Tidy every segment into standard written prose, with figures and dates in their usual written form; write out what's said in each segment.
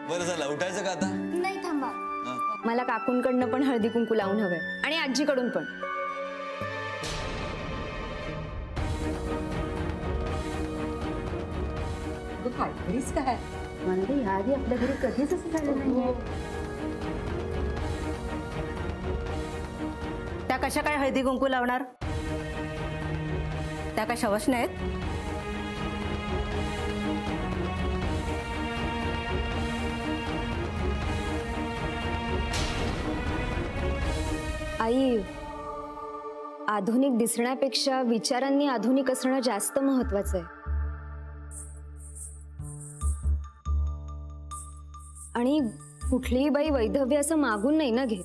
बरं झालं, उठायचं का आता? नाही थांबा, मला काकूंकडनं पण हळदी कुंकू लावून हवंय आणि आजीकडून पण. काहीतरीच काय म्हणजे ह्याआधी आपल्या घरी कधीच असं झालं नाहीये. त्या कशा काय हळदी कुंकू लावणार? त्या काय शवश नाहीत? आई, आधुनिक दिसण्यापेक्षा विचारांनी आधुनिक असणं जास्त महत्वाचं आहे. आणि कुठलीही बाई वैधव्य असं मागून नाही ना घेत.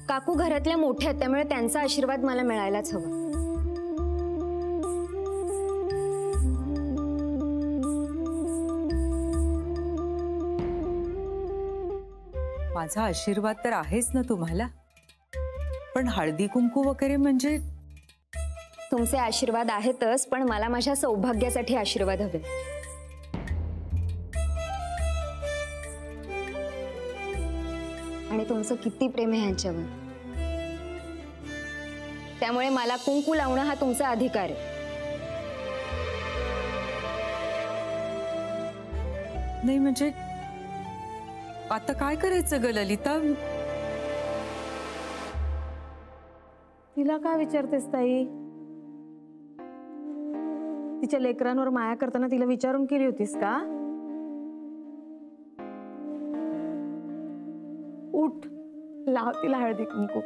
काकू घरातल्या मोठ्या आहेत, त्यामुळे त्यांचा आशीर्वाद मला मिळायलाच हवा. माझा आशीर्वाद तर आहेच ना तुम्हाला, पण हळदी कुंकू वगैरे म्हणजे? तुमचे आशीर्वाद आहेतच, पण मला माझ्या सौभाग्यासाठी आशीर्वाद हवे. आणि तुमचं किती प्रेम आहे ह्यांच्यावर, त्यामुळे मला कुंकू लावणं हा तुमचा अधिकार आहे. नाही म्हणजे आता काय करायचं ग ललिता? तिला का विचारतेस ताई? तिच्या लेकरांवर माया करताना तिला विचारून केली होतीस का? उठ, लाव तिला हळदी कुंकू.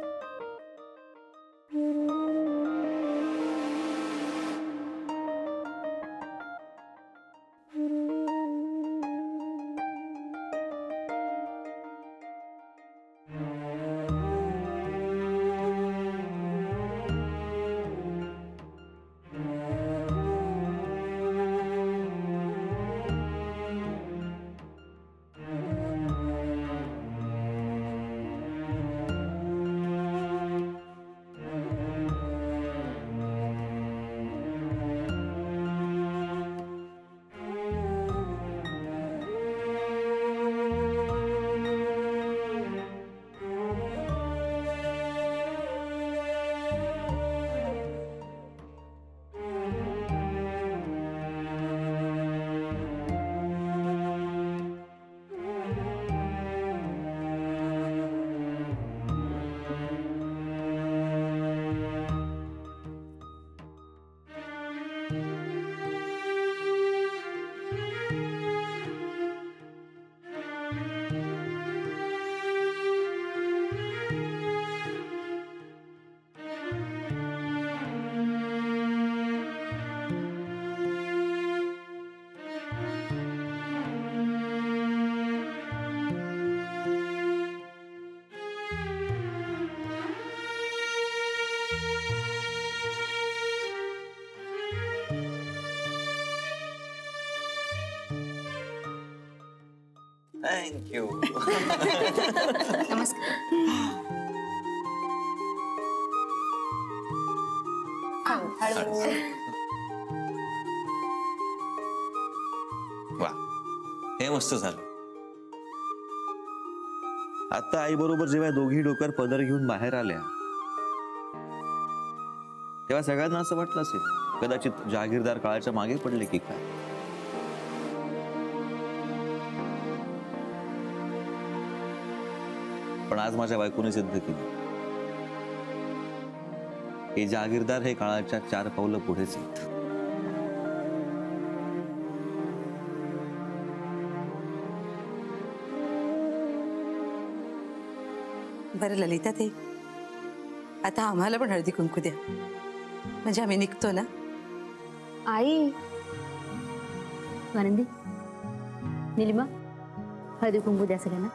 Thank you. नमस्कार. वा, हे मस्त झालं. आता आई बरोबर जेव्हा दोघी डोक्यावर पदर घेऊन बाहेर आल्या, तेव्हा सगळ्यांना असं वाटलं असेल कदाचित जहागीरदार काळाच्या मागे पडले की काय. पण आज माझ्या बायकोने सिद्ध केलं की जहागीरदार हे काळाच्या 4 पावलं पुढेच आहेत. बरं ललिता ते आता आम्हाला पण हळदी कुंकू द्या, म्हणजे आम्ही निघतो ना. आई, आनंदी, निलिमा, हळदी कुंकू द्या सगळ्यांना.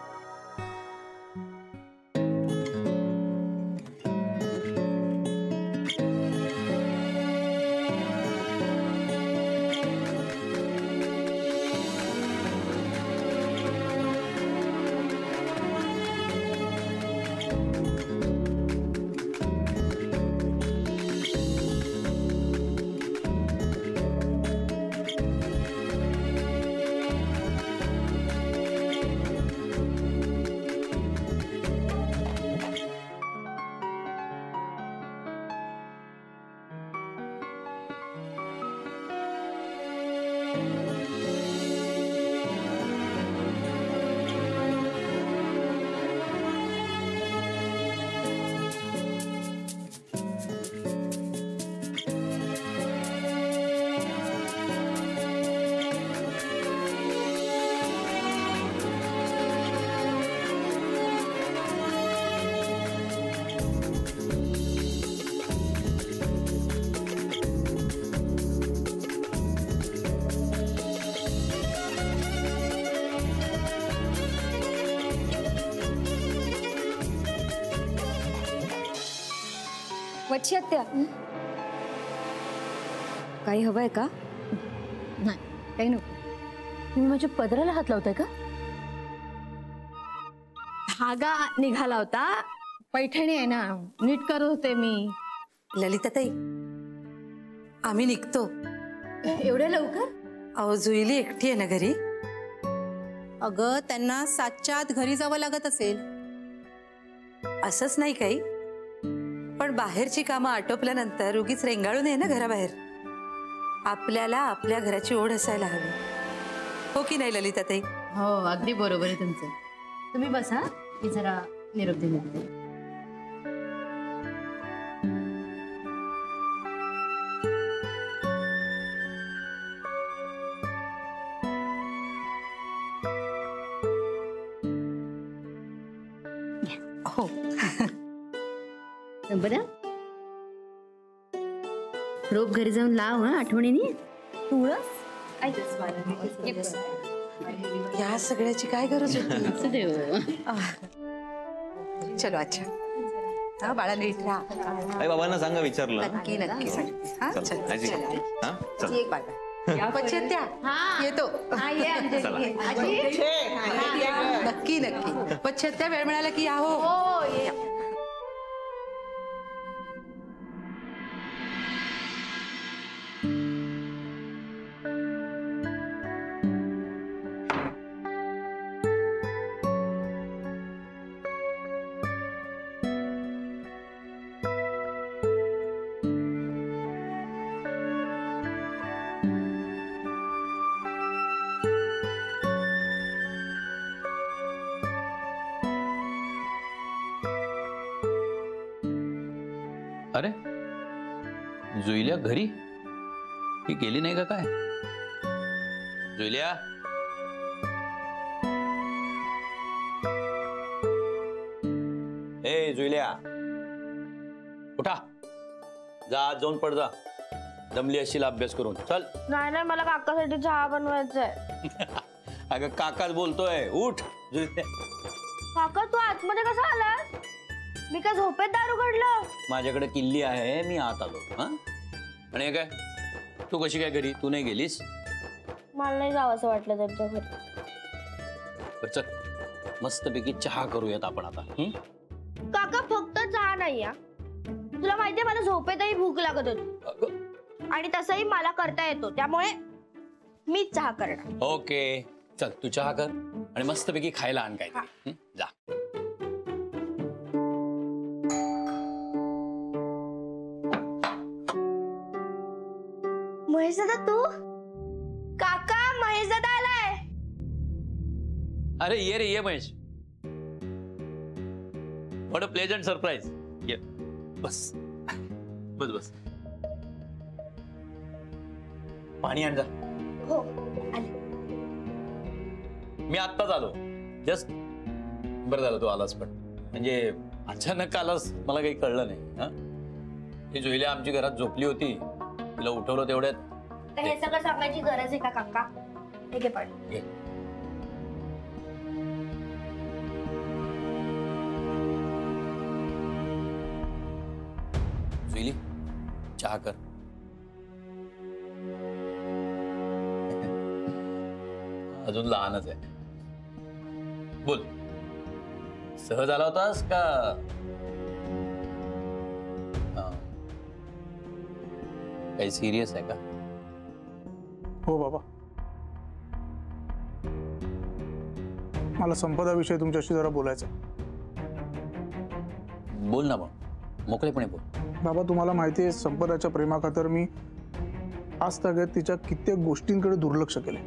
बच्ची आत्या, काही हवंय का? नाही काही नको. तुम्ही माझ्या पदराला हात लावताय का? धागा निघाला होता, पैठणी आहे ना, नीट करत होते मी. ललिताताई, आम्ही निघतो. एवढ्या लवकर? अहो जुईली एकटी आहे ना घरी. अगं त्यांना 7च्या आत घरी जावं लागत असेल. असंच नाही काही, पण बाहेरची कामं आटोपल्यानंतर उगीच रेंगाळून आहे ना घराबाहेर. आपल्याला आपल्या घराची ओढ असायला हवी, हो की नाही ललिताताई? हो अगदी बरोबर आहे तुमचं. तुम्ही बसा, मी जरा निरोप देऊन येते. हो. बरं रोप घरी जाऊन लाव हा आठवणीने. तुळस या सगळ्याची काय गरज होती? चलो अच्छा. हा बाळा नीट राहा. आई बाबांना सांगा विचारलं. नक्की नक्की सांगते. हा चल, चल आजी. हा चल. एक बाळा बच्ची आत्या येतो. नक्की नक्की बच्ची आत्या वेळ मिळाला की या. हो या. अरे जुईल्या घरी ही गेली नाही का काय? जुईल्या, ए जुईल्या, उठा, जा आत जाऊन पड जा. दमली असशील अभ्यास करून. चल. नाही मला काकासाठी चहा बनवायचा आहे. अगं काकाच बोलतोय, उठ. जुईल्या, काका तू आतमध्ये कसा आलास? मी काय झोपेत दार उघडलं? माझ्याकडे किल्ली आहे, मी आत आलो. हा आणि हे काय, तू कशी काय घरी? तू नाही गेलीस? मला नाही जावं असं वाटलं त्यांच्या घरी. बरं चल, मस्तपैकी चहा करूयात आपण आता. काका फक्त चहा नाही हा. तुला माहितीये मला झोपेतही भूक लागत होती आणि तसंही मला करता येतो, त्यामुळे मी चहा करणार. ओके चल, तू चहा कर आणि मस्तपैकी खायला आण काय. जा. महेश दादा तू? काका महेश दादा आलाय. अरे ये रे ये Mahesh. What a pleasant surprise. ये बस बस बस. पाणी आण जा. हो आले. मी आत्ताच आलो जस्ट. बरं झालं तू आलास, पण म्हणजे अचानक आलास, मला काही कळलं नाही. हा ती जुईल्या आमची घरात झोपली होती, तिला उठवलं तेवढ्यात. तर हे सगळं सांगायची गरज आहे का काका? ठीक आहे पण घे. जुईली चहा कर. अजून लहानच आहे. बोल, सहज आला होतास का? काही सिरियस आहे का? हो बाबा, मला संपदाविषयी तुमच्याशी जरा बोलायचं. बोल ना मग, मोकळेपणे बोल. बाबा तुम्हाला माहिती आहे, संपदाच्या प्रेमाखातर मी आज तगत तिच्या कित्येक गोष्टींकडे दुर्लक्ष केले.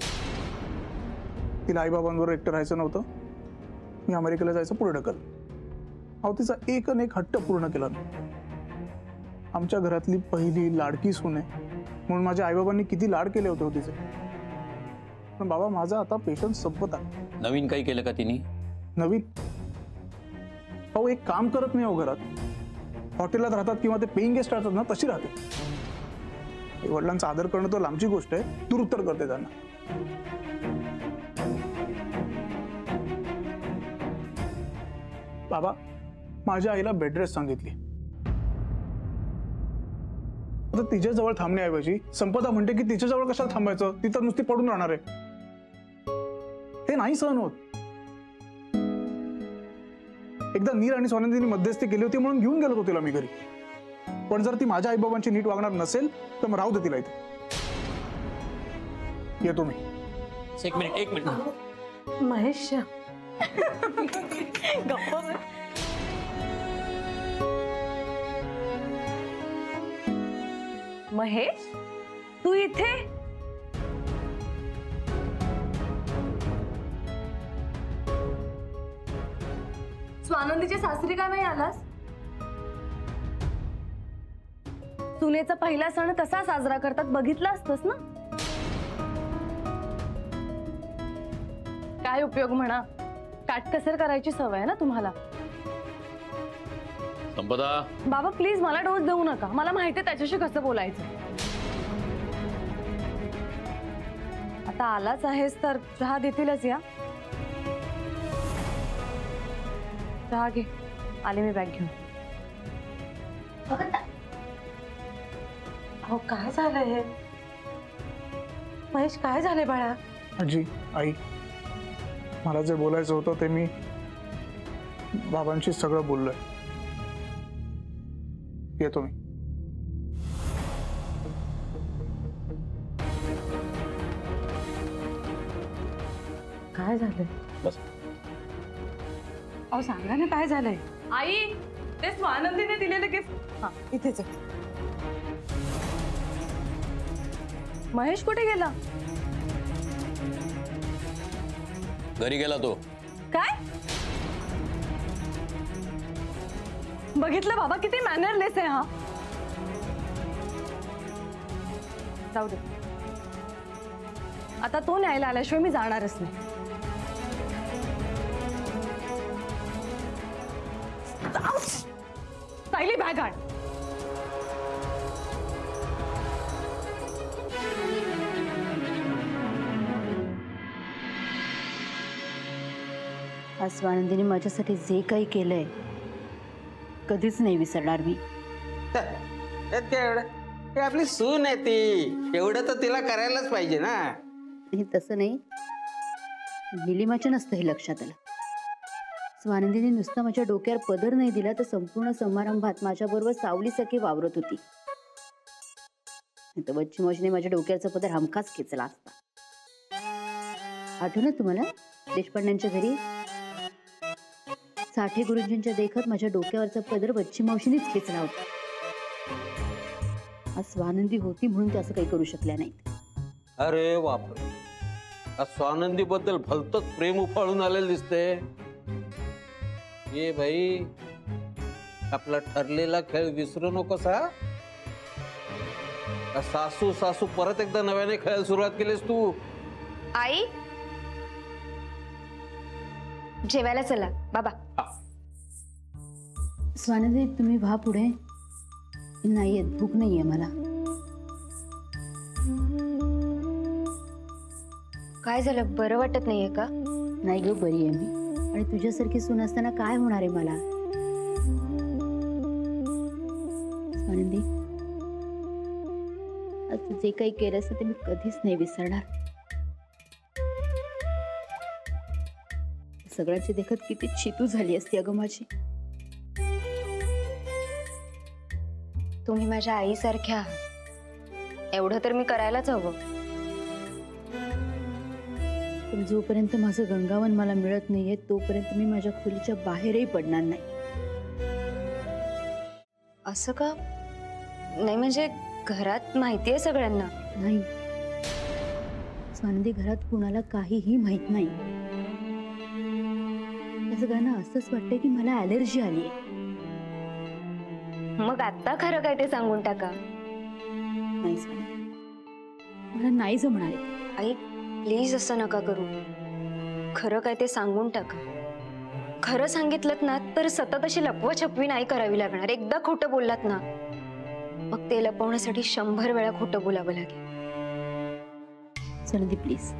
तिला आईबाबांबरोबर एकटं राहायचं नव्हतं, मी अमेरिकेला जायचं पुढे ढकल. अहो तिचा एक हट्ट पूर्ण केला नाही. आमच्या घरातली पहिली लाडकी सून आहे म्हणून माझ्या आईबाबांनी किती लाड केले होते तिचे. पण बाबा माझा आता पेशन्स संपत आहे. नवीन काही केलं का तिने? नवीन? अहो एक काम करत नाही. हो घरात हॉटेलात राहतात किंवा ते पेईंग गेस्ट राहतात ना, तशी राहते. वडिलांचा आदर करणं तर लांबची गोष्ट आहे, दुरुत्तर करते त्यांना. बाबा माझ्या आईला बेड रेस्ट सांगितली. आता तिच्याजवळ थांबण्याऐवजी संपदा म्हणते की तिच्याजवळ कशाला थांबायचं, ती तर नुसती पडून राहणार आहे. हे नाही सहन होत. एकदा नीर आणि स्वानंदीने मध्यस्थी केली होती म्हणून घेऊन गेलो होतो तिला मी घरी. पण जर ती माझ्या आईबाबांची नीट वागणार नसेल तर मग राहू दे तिला इथे. येतो मी. एक मिनिट. महेश महेश, तू इथे? स्वानंदीच्या सासरी का नाही आलास? सुनेचा पहिला सण कसा साजरा करतात बघितला असतोस ना? काय उपयोग म्हणा, काटकसर करायची सवय आहे ना तुम्हाला. संपदा, बाबा प्लीज मला डोस देऊ नका. मला माहिती आहे त्याच्याशी कसं बोलायचं. आता आलाच आहेस तर चहा देतीलच. या चहा घे. आले मी बॅग घेऊन. अहो काय झालंय महेश, काय झालंय बाळा? आजी, आई, मला जे बोलायचं होतं ते मी बाबांशी सगळं बोललोय. येतो मी. काय झालंय? बस. अहो सांगा ना काय झालंय. आई, ते स्वानंदीने दिलेलं गिफ्ट. हा इथेच आहे. महेश कुठे गेला? घरी गेला तो. काय? बघितलं बाबा, किती मॅनरलेस आहे हा. जाऊ दे, आता तो न्यायला आल्याशिवाय मी जाणारच नाही. पहिली बॅग आण. आज स्वानंदीने माझ्यासाठी जे काही केलंय कधीच नाही विसरणार मी. ते आपली सून आहे ती, एवढं तर तिला करायलाच पाहिजे ना. हे तसं नाही, निलिमाच्या नसतं हे लक्षात आलं. स्वानंदीने नुसता माझ्या डोक्यावर पदर नाही दिला तर संपूर्ण समारंभात माझ्याबरोबर सावलीसारखी वावरत होती. तर बच्ची मावशीने माझ्या डोक्याचा पदर हमखास खेचला असता. आठवलं तुम्हाला देशपांड्यांच्या घरी साठे गुरुजींच्या देखत माझ्या डोक्यावरचा पदर बच्ची मावशीनेच खेचला होता. आज स्वानंदी होती म्हणून ते असं काही करू शकल्या नाहीत. अरे बापरे, स्वानंदी बद्दल भलतच प्रेम उफाळून आलेलं दिसते. ये भाई, आपला ठरलेला खेळ विसरू नकोस हा. सासू सासू परत एकदा नव्याने खेळायला सुरुवात केलीस तू. आई, जेवायला चला बाबा. स्वानंदी तुम्ही व्हा पुढे. नाही येत, भूक नाहीये मला. काय झालं, बरं वाटत नाहीये का? नाही ग, बरी आहे मी. आणि तुझ्यासारखी सून असताना काय होणार आहे मला. स्वानंदी, आज तू जे काही केलंस ते मी कधीच नाही विसरणार. सगळ्यांची देखत किती चितू झाली असती अगं माझी. तुम्ही माझ्या आईसारख्या आहात, एवढं तर मी करायलाच हवं. पण जोपर्यंत माझं गंगावन मला मिळत नाहीये तोपर्यंत मी माझ्या खोलीच्या बाहेरही पडणार नाही. असं का? नाही म्हणजे घरात माहितीये सगळ्यांना. नाही स्वानंदी, घरात कुणाला काहीही माहित नाही. त्याचं गाणं असंच वाटतंय की मला ॲलर्जी आली. मग आता खरं काय ते सांगून टाका. नाही स्वानंदी, मला नाही जमणार आहे. आई प्लीज असं नका करू. खरं काय ते सांगून टाका. खरं सांगितलं ना तर सतत अशी लपवाछपवी नाही करावी लागणार. एकदा खोटं बोललात ना मग ते लपवण्यासाठी 100 वेळा खोटं बोलावं लागेल. स्वानंदी प्लीज,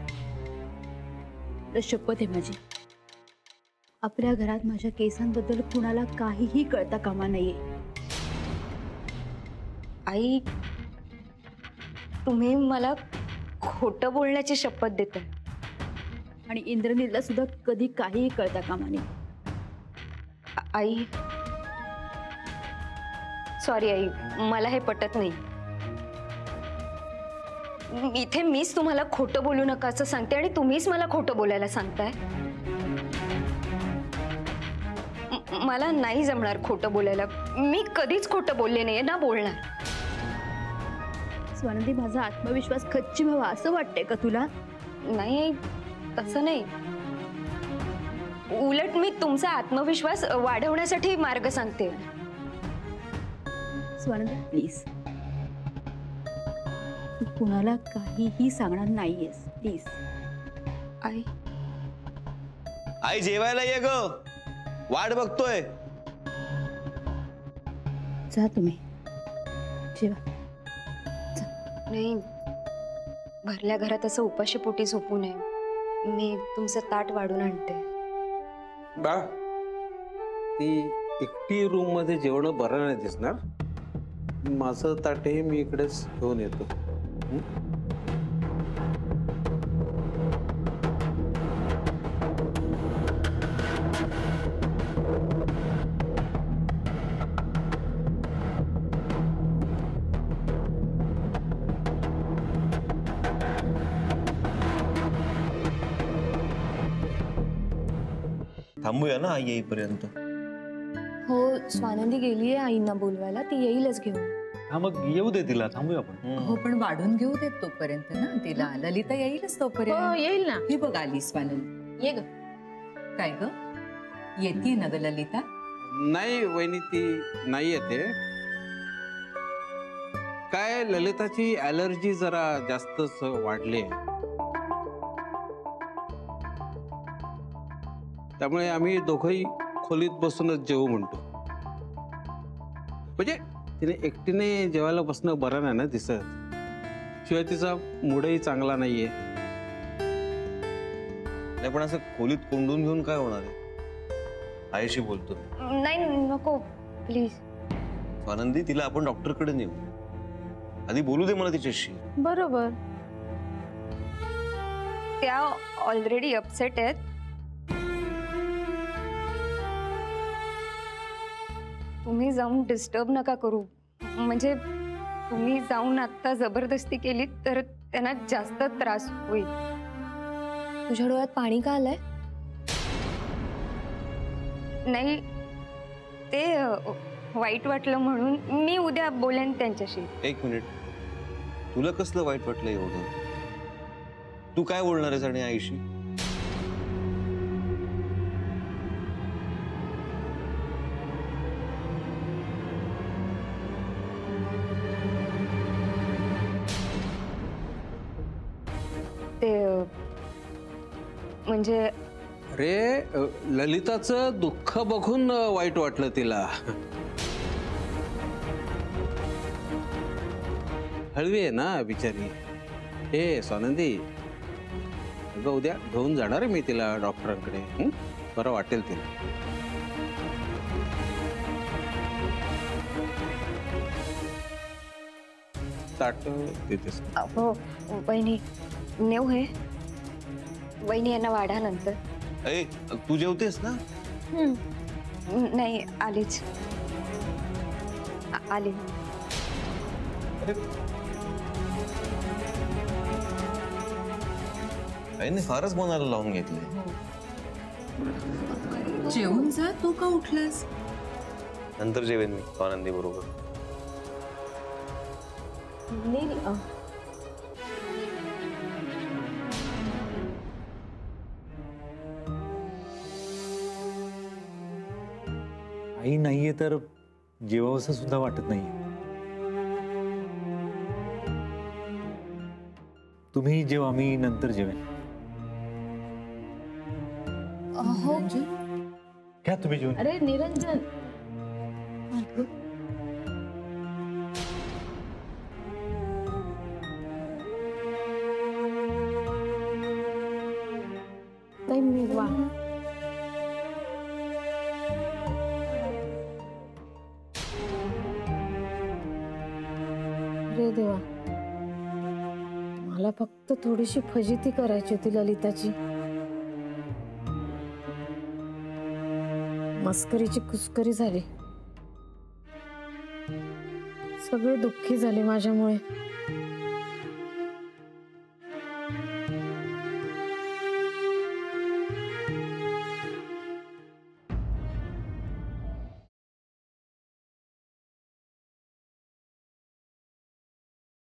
शपथ आहे माझी. आपल्या घरात माझ्या केसांबद्दल कुणाला काहीही कळता कामा नाहीये. आई तुम्ही मला खोटं बोलण्याची शपथ देता. आणि इंद्रनीलला सुद्धा कधी काहीही कळता कामा नये. आई, सॉरी आई, मला हे पटत नाही. इथे मीच तुम्हाला खोटं बोलू नका असं सांगते आणि तुम्हीच मला खोटं बोलायला सांगताय. मला नाही जमणार खोटं बोलायला. मी कधीच खोटं बोलले नाहीये ना बोलणार. स्वानंदी, माझा आत्मविश्वास खच्ची व्हावा असं वाटतंय का तुला? नाही, तसं नाही. उलट मी तुमचा आत्मविश्वास वाढवण्यासाठी मार्ग सांगते. स्वानंदी प्लीज, तू कुणाला काहीही सांगणार नाहीयेस प्लीज. आई, आई जेवायला ये ग, वाट बघतोय. जा तुम्ही जेवा. नाही, भरल्या घरात असं उपाशी पोटी झोपू नये. मी तुमचं ताट वाढून आणते. बा ती एकटी रूम मध्ये जेवण बरं नाही दिसणार. माझं ताटही मी इकडेच घेऊन येतो. थांबूया ना आई येईपर्यंत. हो, स्वानंदी गेलीये आईंना बोलवायला, ती येईलच घेऊन. हा मग येऊ दे तिला, थांबूया आपण. हो पण वाढून घेऊ देत तोपर्यंत ना तिला. ललिता येईलच तोपर्यंत. हो, येईल ना. ही बघ आली स्वानंदी. ये ग. काय ग, येते ना ग ललिता? नाही वहिनी, ती नाही येते. काय ललिताची ॲलर्जी जरा जास्तच वाढली आहे, त्यामुळे आम्ही दोघंही खोलीत बसूनच जेवू म्हणतो. म्हणजे तिने एकटीने जेवायला बसणं बरं नाही ना दिसत. शिवाय तिचा मूडही चांगला नाहीये. नाही पण असं खोलीत कोंडून घेऊन काय होणार आहे? आईशी बोलतो. नाही नको प्लीज. आनंदी, तिला आपण डॉक्टरकडे नेऊ. आधी बोलू दे मला तिच्याशी. बरोबर. त्या ऑलरेडी अपसेट आहेत. तुम्ही जाऊन डिस्टर्ब नका करू. म्हणजे तुम्ही जाऊन आता जबरदस्ती केली तर त्यांना जास्त त्रास होईल. तुझ्या डोळ्यात पाणी का आलंय? नाही, ते वाईट वाटलं म्हणून. मी उद्या बोलेन त्यांच्याशी. एक मिनिट, तुला कसलं वाईट वाटलं एवढं? तू काय बोलणार आहेस आणि आईशी? ते म्हणजे अरे ललिताचं दुःख बघून वाईट वाटलं तिला. हळवी आहे ना बिचारी. हे स्वानंदी, अगं उद्या घेऊन जाणार आहे मी तिला डॉक्टरांकडे. बरं वाटेल तिला. ताट देतेस? हो वहिनी, नेऊ हे. वहिनी यांना वाढा नंतर. ए, तू जेवतेस ना? नाही, आलीच आली. आईने फारच मनाला लावून घेतले. जेवून जा, तू का उठलास? नंतर जेवेन मी आनंदी बरोबर. आई नाहीये तर जेवावंसं सुद्धा वाटत नाही. तुम्ही जेवा, मी नंतर जेवेन. हो. घ्या तुम्ही जेवण. अरे निरंजन, वा. रे देवा. मला फक्त थोडीशी फजिती करायची होती ललिताची. मस्करीची कुस्करी झाली. सगळे दुःखी झाले माझ्यामुळे.